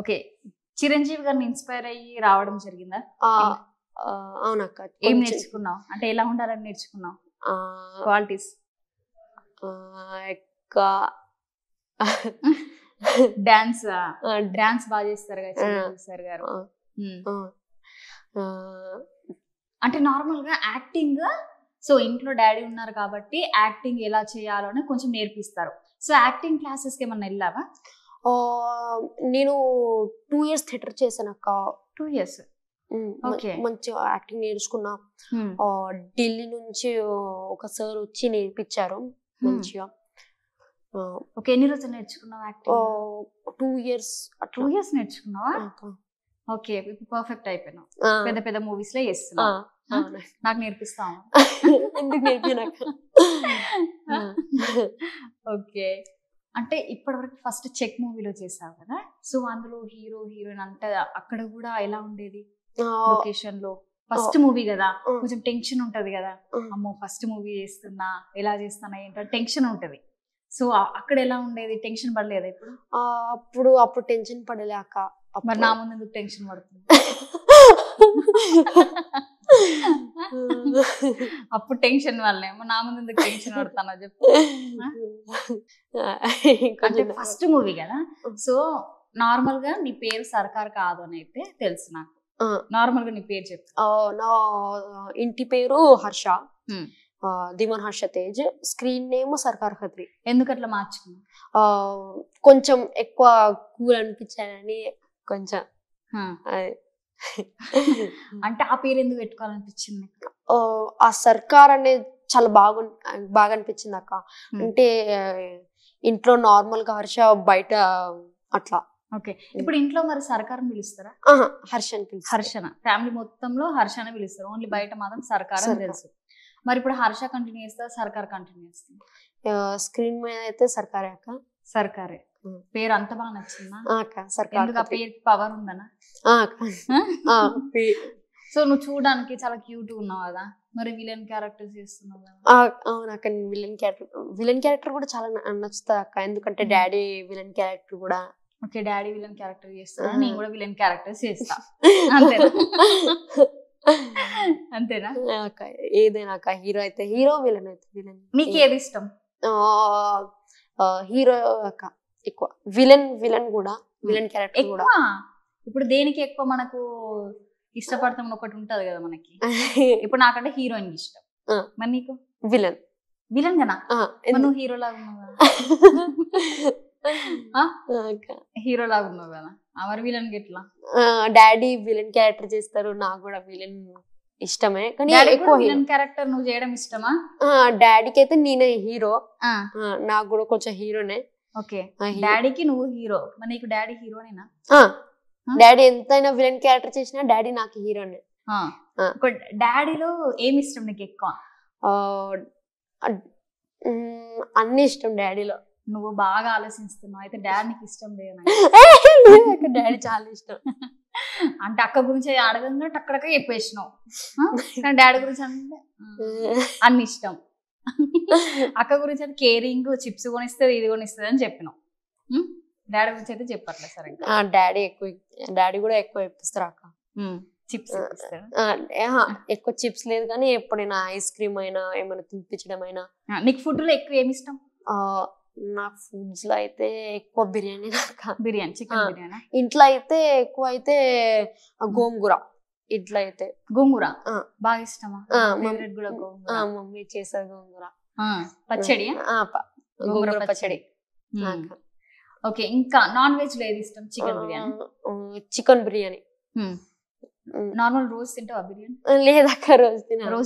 Okay, Chiranjeevi గారిని inspire అయ్యి రావడం జరిగిందా? అవునక్క. ఏం నేర్చుకున్నావు? అంటే ఎలా ఉండాలని నేర్చుకున్నావు క్వాలిటీస్? డాన్స్ డాన్స్ బాగా చేస్తారు కదా చిరంజీవి సార్ గారు. అంటే నార్మల్ గా యాక్టింగ్, సో ఇంట్లో డాడీ ఉన్నారు కాబట్టి యాక్టింగ్ ఎలా చేయాలో అని కొంచెం నేర్పిస్తారు. సో యాక్టింగ్ క్లాసెస్ కి ఏమన్నా వెళ్ళావా? నేను 2 years థియేటర్ చేశాను అక్క. 2 years. మంచిగా యాక్టింగ్ నేర్చుకున్నా. ఢిల్లీ నుంచి ఒక సార్ వచ్చి నేర్పించారు మంచిగా. ఓకే, ఎన్ని రోజులు నేర్చుకున్నావు యాక్టింగ్? 2 years. 2 years నేర్చుకున్నావా? ఓకే, పర్ఫెక్ట్ అయిపోయినావు. పెద్ద పెద్ద మూవీస్ లో చేస్తున్నావు. నాకు నేర్పిస్తావు? ఎందుకు నేర్పినాక. ఓకే, అంటే ఇప్పటివరకు ఫస్ట్ చెక్ మూవీలో చేసావు కదా, సో అందులో హీరో హీరోయిన్ అంటే అక్కడ కూడా ఎలా ఉండేది లొకేషన్ లో? ఫస్ట్ మూవీ కదా, కొంచెం టెన్షన్ ఉంటది కదా, అమ్మో ఫస్ట్ మూవీ చేస్తున్నా, ఎలా చేస్తున్నా ఏంటో టెన్షన్ ఉంటది. సో అక్కడ ఎలా ఉండేది? టెన్షన్ పడలేదా ఇప్పుడు? అప్పుడు టెన్షన్ పడలే అక్క. మరి నా ముందు ఎందుకు టెన్షన్ పడుతుంది? అప్పుడు టెన్షన్ వల్లేమో నా ముందు ఎందుకు టెన్షన్ పడతానో చెప్పు. అంటే ఫస్ట్ మూవీ కదా, సో నార్మల్ గా నీ పేరు సర్కార్ కాదు అని అయితే తెలుసు నాకు. నార్మల్ గా నీ పేరు చెప్పు. నా ఇంటి పేరు Harsha, divan Harsha Tej. Screen name సర్కార్ ఖత్రి. ఎందుకు అట్లా మార్చుకున్నా? కొంచెం ఎక్కువ కూల్ అనిపించానని కొంచెం. అంటే ఆ పేరు ఎందుకు పెట్టుకోవాలనిపించింది? ఆ సర్కార్ అనేది చాలా బాగా అనిపించింది అక్క. అంటే ఇంట్లో నార్మల్ గా హర్ష, బయట అట్లా. ఓకే, ఇప్పుడు ఇంట్లో మరి సర్కార్ పిలుస్తారా? హర్షని పిలుస్తారు. హర్షన ఫ్యామిలీ మొత్తంలో హర్షని పిలుస్తారు, ఓన్లీ బయట మాత్రం సర్కార్ అని తెలుసు. మరి ఇప్పుడు హర్ష కంటిన్యూ చేస్తా, సర్కార్ కంటిన్యూ చేస్తుంది? స్క్రీన్ మీద అయితే సర్కారే అక్క. సర్కారే. పేరు అంత బాగా నచ్చిందా? ఎందుకు ఆ పేరు పవర్ ఉందనా? సో నువ్వు చూడడానికి చాలా క్యూట్ ఉన్నావు కదా, మరి విలన్ క్యారెక్టర్ చేస్తున్నావు కదా? అవును అక్క, విలన్ క్యారెక్టర్ కూడా చాలా నచ్చుతుంది అక్క. ఎందుకంటే డాడీ విలన్ క్యారెక్టర్ కూడా. ఓకే, డాడీ విలన్ క్యారెక్టర్ చేస్తా, నేను కూడా విలన్ క్యారెక్టర్ చేస్తా. అంతేనా? అంతేనా? ఏదైనా అక్క, హీరో అయితే హీరో, విలన్ అయితే విలన్. నీకు ఏది ఇష్టం? హీరో అక్క ఎక్కువ. విలన్ కూడా, విలన్ క్యారెక్టర్ కూడా. ఇప్పుడు దేనికి ఎక్కువ మనకు ఇష్టపడతాం ఒకటి ఉంటది కదా మనకి. ఇప్పుడు నాకంటే హీరోయిన్ ఇష్టం, మరి నీకు? విలన్. విలన్ కదా, నువ్వు హీరో లాగా ఉన్నావు కదా. హీరో లాగా ఉన్నావు కదా, మరి విలన్ కి ఎట్లా? డాడీ విలన్ క్యారెక్టర్ చేస్తారు, నాకు కూడా విలన్ ఇష్టమే. కానీ ఎక్కువ విలన్ క్యారెక్టర్ నువ్వు చేయడం ఇష్టమా? డాడీకి అయితే నేనే హీరో, నాకు కూడా కొంచెం హీరోనే. ఓకే, డాడీకి నువ్వు హీరో, మరి నీకు డాడీ హీరోనేనా? డాడీ ఎంతైనా విలన్ క్యారెక్టర్ చేసినా డాడీ నాకు హీరోనే. డాడీలో ఏమి ఇష్టం నీకు ఎక్కువ? అన్ని ఇష్టం డాడీలో. నువ్వు బాగా ఆలోచిస్తున్నావు అయితే. డాడీ నీకు ఇష్టం లేదు? డాడీ చాలా ఇష్టం. అంటే అక్క గురించి అడగంగా అక్కడక్క చెప్పేసినావు, కానీ డాడీ గురించి అంటే అన్ని ఇష్టం. అక్క గురించి అంటే కేరింగ్, చిప్స్ కొనిస్తుంది, ఇది కొనిస్తుంది అని చెప్పినావు. డాడీ గురించి అయితే చెప్పట్లే సరే. డాడీ కూడా ఎక్కువ ఇప్పిస్తారు అక్క. చిప్స్ ఎక్కువ చిప్స్ లేదు కానీ ఎప్పుడైనా ఐస్ క్రీమ్ అయినా ఏమైనా తినిపించడం అయినా. నీకు ఫుడ్ లో ఎక్కువ ఏమి ఇష్టం? నాకు ఫుడ్స్ లో అయితే ఎక్కువ బిర్యానీ. బిర్యానీ, చికెన్ బిర్యానీ. ఇంట్లో అయితే ఎక్కువ అయితే గోంగూర. ఇంట్లో అయితే గోంగూర బాగా ఇష్టమా? మమ్మీ చేసారు గోంగూర పచ్చడి. గోంగూర పచ్చడి. ఓకే, ఇంకా నాన్ వెజ్ లో ఏది ఇష్టం? Chicken biryani. Chicken biryani. Normal రోజు తింటావా బిర్యానీ? లేదక్క, రోజు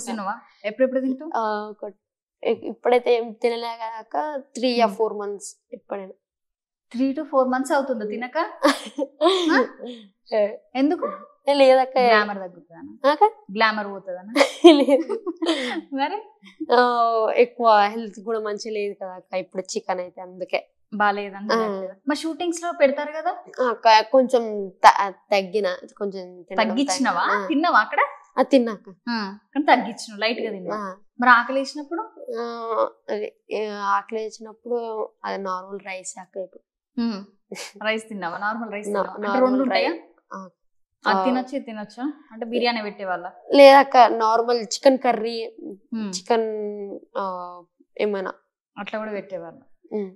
తినవా? ఎప్పుడెప్పుడు తింటావు? ఇప్పుడైతే ఏం తినలేక 3 or 4 months. ఎప్పుడైనా 3 to 4 months అవుతుందో తినక? ఎందుకు? లేదక్క, గ్లామర్ తగ్గుతుందా? గ్లామర్ పోతుందా? మరి ఎక్కువ హెల్త్ కూడా మంచి లేదు కదా అక్క ఇప్పుడు చికెన్ అయితే, అందుకే బాగాలేదని. మరి షూటింగ్స్ లో పెడతారు కదా, కొంచెం కొంచెం తగ్గించినవా? తిన్నావా అక్కడ? తిన్నాక కానీ తగ్గించిన లైట్ గా తిన్నా. మరి ఆకలి వేసినప్పుడు? ఆకలి వేసినప్పుడు అది నార్మల్ రైస్ అక్క. రైస్ తిన్నావా? నార్మల్ రైస్ నా- అంటే normal రెండు ఉంటాయా? rice. ఆ. అది తినొచ్చు ఇది తినొచ్చా? అంటే బిర్యానీ పెట్టేవాళ్ళ? లేదక్క నార్మల్ చికెన్ కర్రీ, చికెన్ ఏమైనా అట్లా కూడా పెట్టేవాళ్ళు.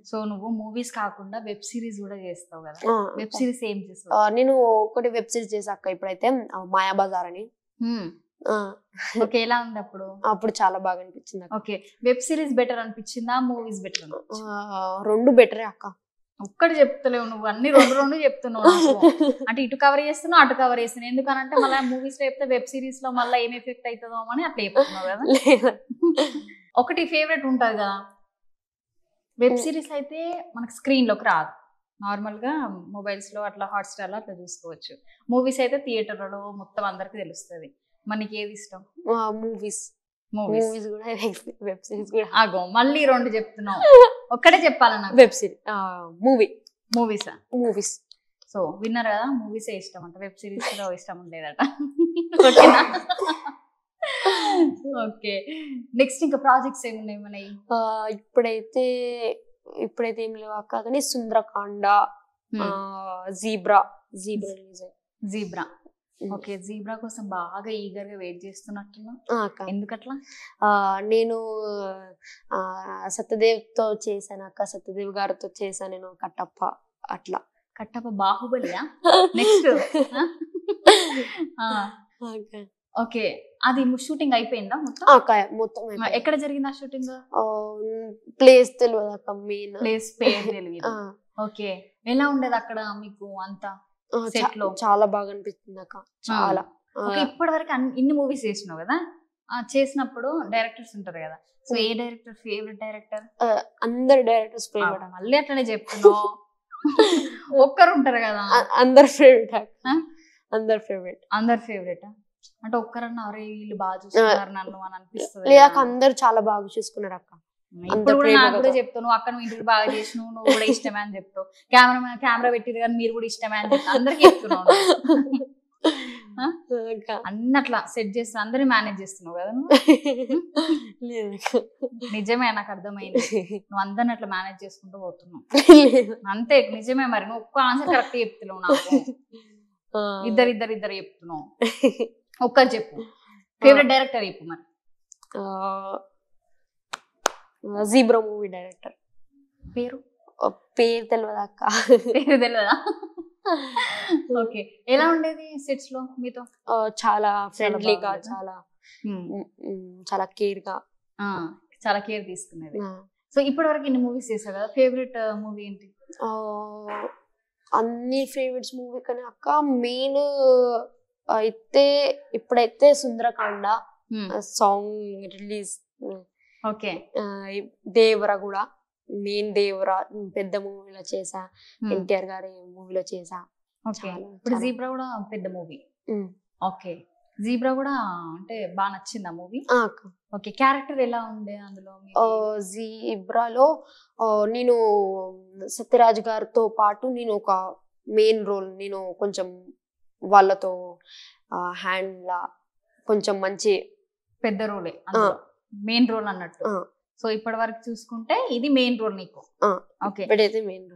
సో నువ్వు మూవీస్ కాకుండా వెబ్ సిరీస్ కూడా చేస్తావు కదా? వెబ్ సిరీస్ ఏం చేస్తావు? నేను ఒకటి వెబ్ సిరీస్ చేసాక ఇప్పుడైతే మాయాబజార్ అని. ఓకే, ఎలా ఉంది అప్పుడు? అప్పుడు చాలా బాగా అనిపించింది అక్క. ఓకే, వెబ్ సిరీస్ బెటర్ అనిపించిందా మూవీస్ బెటర్ అనిపించిందా? రెండు బెటరే అక్క. ఒక్కటి చెప్తలేవు నువ్వు, అన్ని రెండు రెండు చెప్తున్నావు నాకు. అంటే ఇటు కవర్ చేస్తున్నావు అటు కవర్ చేస్తున్నావు, ఎందుకనంటే మళ్ళీ మూవీస్ లో చెప్తే వెబ్ సిరీస్ లో మళ్ళీ ఏం ఎఫెక్ట్ అవుతుందో అని అట్లా చెప్తున్నావు కదా. ఒకటి ఫేవరెట్ ఉంటుంది కదా. వెబ్ సిరీస్ అయితే మనకు స్క్రీన్ లోకి రాదు, నార్మల్ గా మొబైల్స్ లో అట్లా హాట్స్టార్ లో అట్లా చూసుకోవచ్చు. మూవీస్ అయితే థియేటర్లో మొత్తం అందరికి తెలుస్తుంది. మనకి ఏది ఇష్టం? మూవీస్. మూవీస్ మూవీస్ కూడా వెబ్ సిరీస్ కూడా. ఆగో మళ్ళీ రెండు చెప్తున్నావు, ఒక్కటే చెప్పాలన్నా. వెబ్ సిరీస్ మూవీ మూవీసా? మూవీస్. సో విన్నర్ కదా, మూవీసే ఇష్టం అంట, వెబ్ సిరీస్ లో ఇష్టం ఉండేదట. ఓకేనా? ఓకే, నెక్స్ట్ ఇంకా ప్రాజెక్ట్స్ ఏమున్నాయి మనకి? ఇప్పుడైతే ఏం లేవు అక్క, కానీ Sundarakanda, zebra release. Zebra, okay. Zebra కోసం బాగా ఈగర్ గా వెయిట్ చేస్తున్నట్టున్నా, ఎందుకట్లా? నేను సత్యదేవ్ తో చేశాను అక్క, సత్యదేవ్ గారితో చేశాను నేను కట్టప్ప. అట్లా కట్టప్ప బాహుబలియా? నెక్స్ట్ ఓకే, అది షూటింగ్ అయిపోయిందా మొత్తం? మొత్తం ఎక్కడ జరిగింది ఆ షూటింగ్? ప్లేస్ తెలియదు అక్క, మెయిన్ ప్లేస్ పేరు తెలియదు. ఓకే, ఎలా ఉండేది అక్కడ మీకు అంతా సెట్ లో? చాలా బాగా అనిపిస్తుంది అక్క, చాలా. ఇప్పటి వరకు ఇన్ని మూవీస్ చేసినావు కదా, చేసినప్పుడు డైరెక్టర్స్ ఉంటారు కదా, సో ఏ డైరెక్టర్ ఫేవరెట్ డైరెక్టర్? అందరు డైరెక్టర్స్ ఫేవరెట్. మళ్ళీ అట్లనే చెప్తున్నావు. ఒక్కరు ఉంటారు కదా. అందరు ఫేవరెట్, అందరు ఫేవరెట్. అందరు ఫేవరెట్ అంటే ఒక్కరన్నా అరే వీళ్ళు బాగా చూస్తున్నారు నన్ను అని అనిపిస్తుంది? లేక అందరు చాలా బాగా చూసుకున్నారు అక్క. ఇప్పుడు కూడా నాకు కూడా చెప్తావు, నువ్వు అక్క నువ్వు ఇంటికి బాగా చేసినావు, నువ్వు కూడా ఇష్టమే అని చెప్తావు. కెమెరా పెట్టిరు కానీ మీరు కూడా ఇష్టమే అని చెప్తావు, అందరికి చెప్తున్నావు. అన్ని అట్లా సెట్ చేస్తు అందరినీ మేనేజ్ చేస్తున్నావు కదా నువ్వు. నిజమే, నాకు అర్థమైంది, నువ్వు అందరిని అట్లా మేనేజ్ చేసుకుంటూ పోతున్నావు. అంతే, నిజమే. మరి నువ్వు ఒక్క ఆన్సర్ కరెక్ట్ చెప్తున్నావు నాకు, ఇద్దరు చెప్తున్నావు. ఒక్కరు చెప్పు, ఫేవరెట్ డైరెక్టర్ చెప్పు మరి. Zebra movie director. పేరు తెలియదు అక్క. పేరు తెలియదా? ఓకే, ఎలా ఉండేది సెట్స్ లో మీతో? చాలా ఫ్రెండ్లీగా, చాలా కేర్ గా, చాలా కేర్ తీసుకునేది. సో ఇప్పటి వరకు ఇన్ని మూవీస్ చేసావు కదా, ఫేవరెట్ మూవీ ఏంటి? అన్ని ఫేవరెట్స్ మూవీ కానీ అక్క, మెయిన్ అయితే ఇప్పుడైతే Sundarakanda song release. Okay, Devara కూడా, మెయిన్ దేవరా పెద్ద మూవీలో చేసా, ఎన్టీఆర్ గారి మూవీలో చేసా. ఇప్పుడు జీబ్రా కూడా పెద్ద మూవీ. ఓకే, జీబ్రా కూడా అంటే బాగా నచ్చింది ఆ మూవీ. ఓకే, క్యారెక్టర్ ఎలా ఉండే అందులో? జీబ్రాలో నేను సత్యరాజ్ గారితో పాటు నేను ఒక మెయిన్ రోల్, నేను కొంచెం వాళ్ళతో హ్యాండ్ లా కొంచెం మంచి పెద్ద రోలే, మెయిన్ రోల్ అన్నట్టు. సో ఇప్పటి వరకు చూసుకుంటే ఇది మెయిన్ రోల్ నీకు. ఓకే, ఇప్పుడైతే మెయిన్ రోల్.